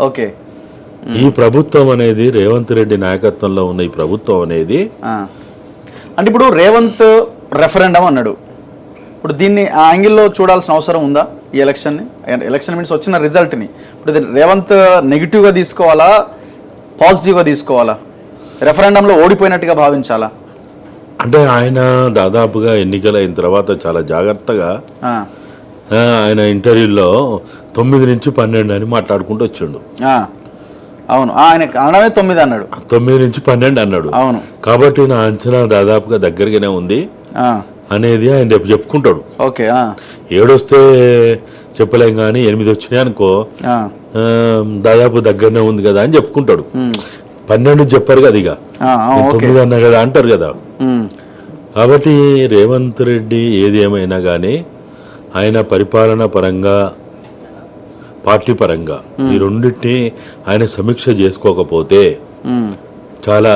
Okay. ఈ ప్రభుత్వం అనేది రేవంత్ రెడ్డి నాయకత్వంలో ఉన్న ఈ ప్రభుత్వం అనేది అంటే ఇప్పుడు రేవంత్ రెఫరెండం అన్నాడు. ఇప్పుడు దీన్ని ఆ యాంగిల్లో చూడాల్సిన అవసరం ఉందా? ఈ ఎలక్షన్ మీన్స్ వచ్చిన రిజల్ట్ని ఇప్పుడు రేవంత్ నెగిటివ్గా తీసుకోవాలా, పాజిటివ్గా తీసుకోవాలా? రెఫరెండంలో ఓడిపోయినట్టుగా భావించాలా? అంటే ఆయన దాదాపుగా ఎన్నికలు అయిన తర్వాత చాలా జాగ్రత్తగా ఆయన ఇంటర్వ్యూలో 9 నుంచి 12 అని మాట్లాడుకుంటూ వచ్చిండు. అవును, ఆయన అనడమే 9 అన్నాడు, 9 నుంచి 12 అన్నాడు. అవును, కాబట్టి నా అంచనా దాదాపుగా దగ్గరగానే ఉంది అనేది ఆయన రేపు చెప్పుకుంటాడు. ఓకే, 7 వస్తే చెప్పలేం కానీ 8 వచ్చినాయి అనుకో దాదాపు దగ్గరనే ఉంది కదా అని చెప్పుకుంటాడు. 12 చెప్పారు కదా, ఇక 9 అన్నా కదా అంటారు కదా. కాబట్టి రేవంత్ రెడ్డి ఏది ఏమైనా కానీ ఆయన పరిపాలన పరంగా పార్టీ పరంగా ఈ రెండింటిని ఆయన సమీక్ష చేసుకోకపోతే చాలా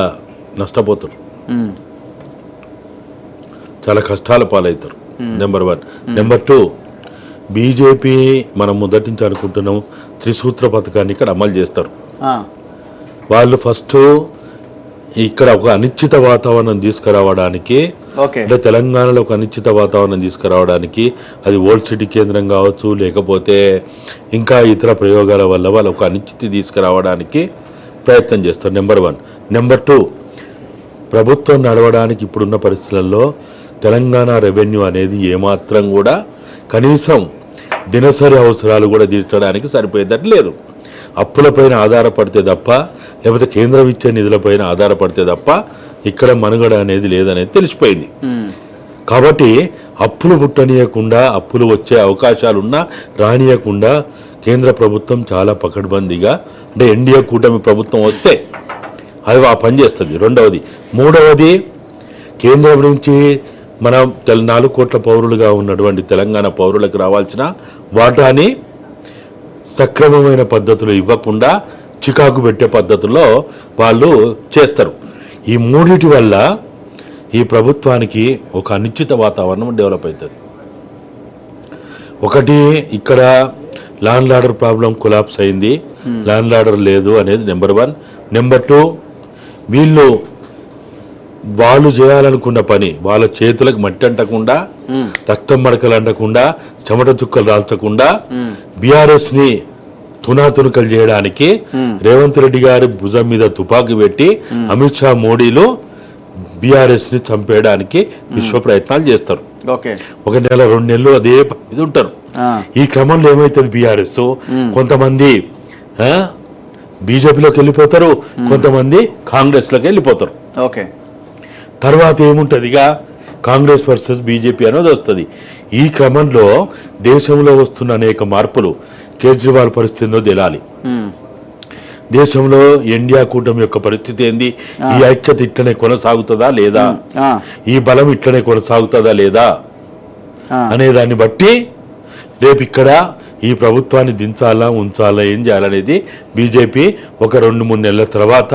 నష్టపోతారు, చాలా కష్టాల పాలవుతారు. నెంబర్ 1. నెంబర్ 2, బీజేపీ మనం మొదటి నుంచి అనుకుంటున్నాం త్రిసూత్ర పథకాన్ని ఇక్కడ అమలు చేస్తారు. వాళ్ళు ఫస్ట్ ఇక్కడ ఒక అనిశ్చిత వాతావరణం తీసుకురావడానికి, అంటే తెలంగాణలో ఒక అనిశ్చిత వాతావరణం తీసుకురావడానికి, అది ఓల్డ్ సిటీ కేంద్రం కావచ్చు, లేకపోతే ఇంకా ఇతర ప్రయోగాల వల్ల వాళ్ళు ఒక అనిశ్చితి తీసుకురావడానికి ప్రయత్నం చేస్తారు. నెంబర్ 1. నెంబర్ 2, ప్రభుత్వం నడవడానికి ఇప్పుడున్న పరిస్థితులలో తెలంగాణ రెవెన్యూ అనేది ఏమాత్రం కూడా కనీసం దినసరి అవసరాలు కూడా తీర్చడానికి సరిపోయేటట్టు లేదు. అప్పులపైన ఆధారపడితే తప్ప, లేకపోతే కేంద్రం ఇచ్చే నిధులపైన ఆధారపడితే తప్ప ఇక్కడ మనుగడ అనేది లేదనేది తెలిసిపోయింది. కాబట్టి అప్పులు పుట్టనీయకుండా, అప్పులు వచ్చే అవకాశాలున్నా రానియకుండా కేంద్ర ప్రభుత్వం చాలా పకడ్బందీగా, అంటే ఎన్డీఏ కూటమి ప్రభుత్వం వస్తే అది ఆ పని చేస్తుంది. 2వది. 3వది, కేంద్రం నుంచి మనం 4 కోట్ల పౌరులుగా ఉన్నటువంటి తెలంగాణ పౌరులకు రావాల్సిన వాటాని సక్రమమైన పద్ధతులు ఇవ్వకుండా చికాకు పెట్టే పద్ధతుల్లో వాళ్ళు చేస్తారు. ఈ మూడిటి వల్ల ఈ ప్రభుత్వానికి ఒక అనిశ్చిత వాతావరణం డెవలప్ అవుతుంది. ఒకటి, ఇక్కడ ల్యాండ్ ఆర్డర్ ప్రాబ్లం కొలాప్స్ అయింది, ల్యాండ్ ఆర్డర్ లేదు అనేది నెంబర్ 1. నెంబర్ 2, వాళ్ళు చేయాలనుకున్న పని వాళ్ళ చేతులకు మట్టి అంటకుండా, రక్తం మడకలు అంటకుండా, చెమట చుక్కలు రాల్చకుండా బీఆర్ఎస్ ని తునాతునకలు చేయడానికి రేవంత్ రెడ్డి గారి భుజం మీద తుపాకీ పెట్టి అమిత్ షా, మోడీలు బీఆర్ఎస్ ని చంపేయడానికి విశ్వ ప్రయత్నాలు చేస్తారు. 1 నెల 2 నెలలు అదే ఇది ఉంటారు. ఈ క్రమంలో ఏమైతుంది, బీఆర్ఎస్ కొంతమంది బీజేపీలోకి వెళ్ళిపోతారు, కొంతమంది కాంగ్రెస్ లోకి వెళ్ళిపోతారు. తర్వాత ఏముంటుంది, ఇక కాంగ్రెస్ వర్సెస్ బీజేపీ అనేది వస్తుంది. ఈ క్రమంలో దేశంలో వస్తున్న అనేక మార్పులు, కేజ్రీవాల్ పరిస్థితి తేలాలి. దేశంలో ఇండియా కూటమి యొక్క పరిస్థితి ఏంది, ఈ ఐక్యత ఇట్లనే కొనసాగుతుందా లేదా, ఈ బలం ఇట్లనే కొనసాగుతుందా లేదా అనే దాన్ని బట్టి రేపు ఇక్కడ ఈ ప్రభుత్వాన్ని దించాలా ఉంచాలా ఏం చేయాలనేది బీజేపీ ఒక 2-3 నెలల తర్వాత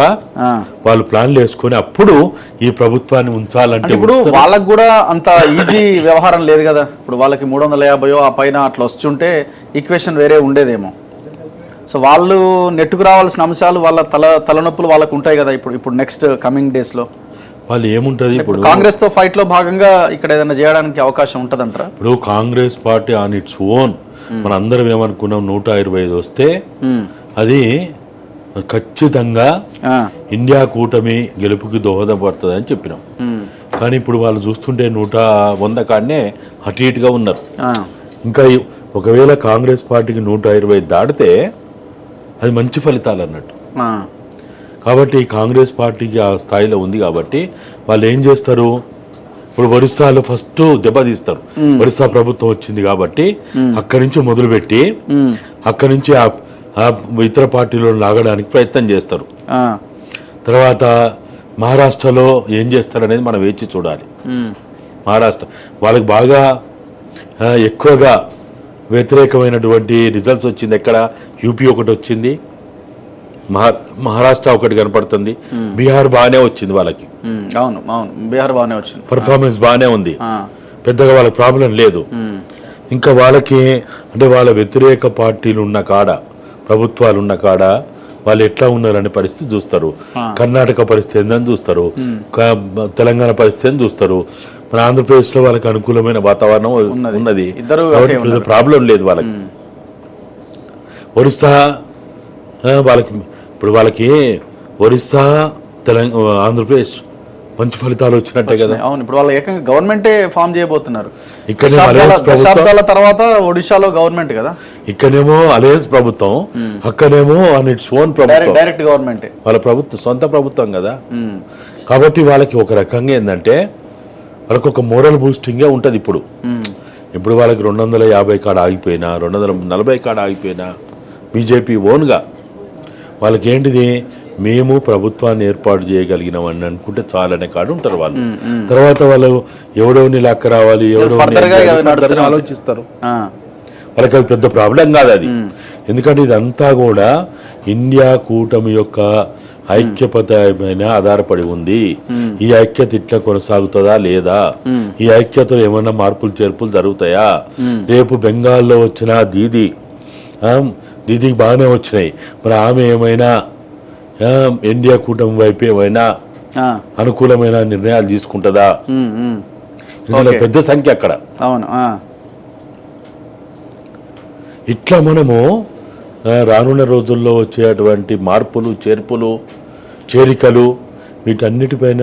వాళ్ళు ప్లాన్లు వేసుకొని అప్పుడు ఈ ప్రభుత్వాన్ని ఉంచాలంటే, ఇప్పుడు వాళ్ళకు కూడా అంత ఈజీ వ్యవహారం లేదు కదా. ఇప్పుడు వాళ్ళకి 350 ఆ పైన అట్లా వస్తుంటే ఈక్వేషన్ వేరే ఉండేదేమో. సో వాళ్ళు నెట్టుకు రావాల్సిన అంశాలు, వాళ్ళ తలనొప్పులు వాళ్ళకు ఉంటాయి కదా. ఇప్పుడు నెక్స్ట్ కమింగ్ డేస్ లో వాళ్ళు ఏముంటది, ఇప్పుడు కాంగ్రెస్ తో ఫైట్ లో భాగంగా ఇక్కడ ఏదైనా చేయడానికి అవకాశం ఉంటదంటారా? ఇప్పుడు Congress party on its own మన అందరం ఏమనుకున్నాం, 125 వస్తే అది ఖచ్చితంగా ఇండియా కూటమి గెలుపుకి దోహదపడుతుంది అని చెప్పినాం. కానీ ఇప్పుడు వాళ్ళు చూస్తుంటే 100 కాడనే అటు ఇటుగా ఉన్నారు. ఇంకా ఒకవేళ కాంగ్రెస్ పార్టీకి 120 దాటితే అది మంచి ఫలితాలు అన్నట్టు. కాబట్టి కాంగ్రెస్ పార్టీకి ఆ స్థాయిలో ఉంది కాబట్టి వాళ్ళు ఏం చేస్తారు, ఇప్పుడు ఒరిస్సాలో ఫస్ట్ దెబ్బతీస్తారు. ఒరిస్సా ప్రభుత్వం వచ్చింది కాబట్టి అక్కడి నుంచి మొదలుపెట్టి అక్కడి నుంచి ఇతర పార్టీలో లాగడానికి ప్రయత్నం చేస్తారు. తర్వాత మహారాష్ట్రలో ఏం చేస్తారనేది మనం వేచి చూడాలి. మహారాష్ట్ర వాళ్ళకి బాగా ఎక్కువగా వ్యతిరేకమైనటువంటి రిజల్ట్స్ వచ్చింది. ఎక్కడ యూపీ ఒకటి వచ్చింది, మహారాష్ట్ర ఒకటి కనపడుతుంది, బీహార్ బాగానే వచ్చింది వాళ్ళకి. అవును అవును, బీహార్ బాగానే వచ్చింది, పర్ఫార్మెన్స్ బాగానే ఉంది, పెద్దగా వాళ్ళకి ప్రాబ్లం లేదు. ఇంకా వాళ్ళకి అంటే వాళ్ళ వ్యతిరేక పార్టీలు ఉన్న కాడ ప్రభుత్వాలు ఉన్న కాడ వాళ్ళు ఎట్లా ఉన్నారనే పరిస్థితి చూస్తారు. కర్ణాటక పరిస్థితి ఏందని చూస్తారు, తెలంగాణ పరిస్థితి అని చూస్తారు. మన ఆంధ్రప్రదేశ్లో వాళ్ళకి అనుకూలమైన వాతావరణం ఉన్నది, ప్రాబ్లం లేదు వాళ్ళకి. ఒరిస్సా వాళ్ళకి ఇప్పుడు ఒరిస్సా తెలంగాణ ఆంధ్రప్రదేశ్ మంచి ఫలితాలు వచ్చినట్టే కదా. అవును, ఇప్పుడు వాళ్ళు ఏకంగా గవర్నమెంటే ఫామ్ చేయబోతున్నారు. ఇక్కడ తర్వాత ఒడిశాలో గవర్నమెంట్ కదా, ఇక్కడేమో అలయన్స్ ప్రభుత్వం, అక్కడేమో ఆన్ ఇట్స్ ఓన్ ప్రభుత్వం, డైరెక్ట్ గవర్నమెంట్, వాళ్ళ ప్రభుత్వం సొంత ప్రభుత్వం కదా. కాబట్టి వాళ్ళకి ఒక రకంగా ఏంటంటే వాళ్ళకి ఒక మోరల్ బూస్టింగే ఉంటుంది. ఇప్పుడు వాళ్ళకి 250 కాడ ఆగిపోయినా, 240 కాడ ఆగిపోయినా బీజేపీ ఓన్గా వాళ్ళకి ఏంటిది, మేము ప్రభుత్వాన్ని ఏర్పాటు చేయగలిగినామని అనుకుంటే చాలనే కాడు ఉంటారు వాళ్ళు. తర్వాత వాళ్ళు ఎవడోని లాక్క రావాలి, ఎవడో ఆలోచిస్తారు. వాళ్ళకి అది పెద్ద ప్రాబ్లం కాదు అది. ఎందుకంటే ఇదంతా కూడా ఇండియా కూటమి యొక్క ఐక్యత పైన ఆధారపడి ఉంది. ఈ ఐక్యత ఇట్లా కొనసాగుతుందా లేదా, ఈ ఐక్యతలో ఏమైనా మార్పులు చేర్పులు జరుగుతాయా, రేపు బెంగాల్లో వచ్చిన దీదీకి బాగానే వచ్చినాయి, మరి ఆమె ఏమైనా ఇండియా కూటమి వైపు ఏమైనా అనుకూలమైన నిర్ణయాలు తీసుకుంటుందా, ఇందులో పెద్ద సంఖ్య అక్కడ. అవును, ఇట్లా మనము రానున్న రోజుల్లో వచ్చేటువంటి మార్పులు చేర్పులు చేరికలు వీటన్నిటిపైన